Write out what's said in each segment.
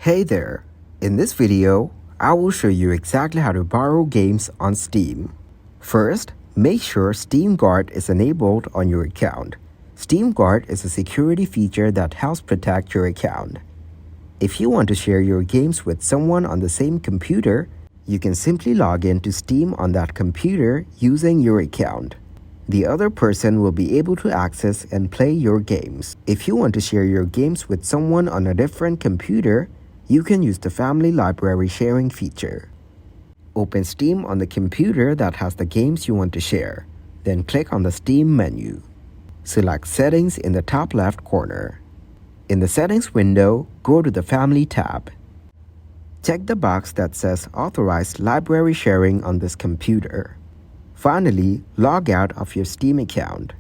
Hey there! In this video, I will show you exactly how to borrow games on Steam. First, make sure Steam Guard is enabled on your account. Steam Guard is a security feature that helps protect your account. If you want to share your games with someone on the same computer, you can simply log in to Steam on that computer using your account. The other person will be able to access and play your games. If you want to share your games with someone on a different computer, you can use the Family Library Sharing feature. Open Steam on the computer that has the games you want to share. Then click on the Steam menu. Select Settings in the top left corner. In the Settings window, go to the Family tab. Check the box that says Authorize Library Sharing on this computer. Finally, log out of your Steam account.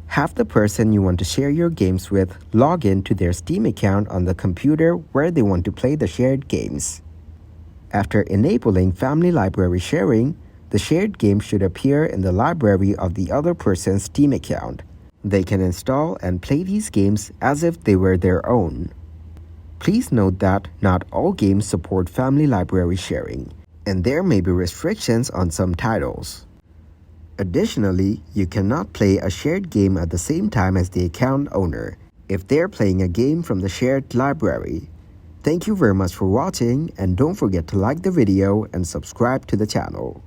Have the person you want to share your games with log in to their Steam account on the computer where they want to play the shared games. After enabling Family Library Sharing, the shared game should appear in the library of the other person's Steam account. They can install and play these games as if they were their own. Please note that not all games support Family Library Sharing, and there may be restrictions on some titles. Additionally, you cannot play a shared game at the same time as the account owner if they're playing a game from the shared library. Thank you very much for watching, and don't forget to like the video and subscribe to the channel.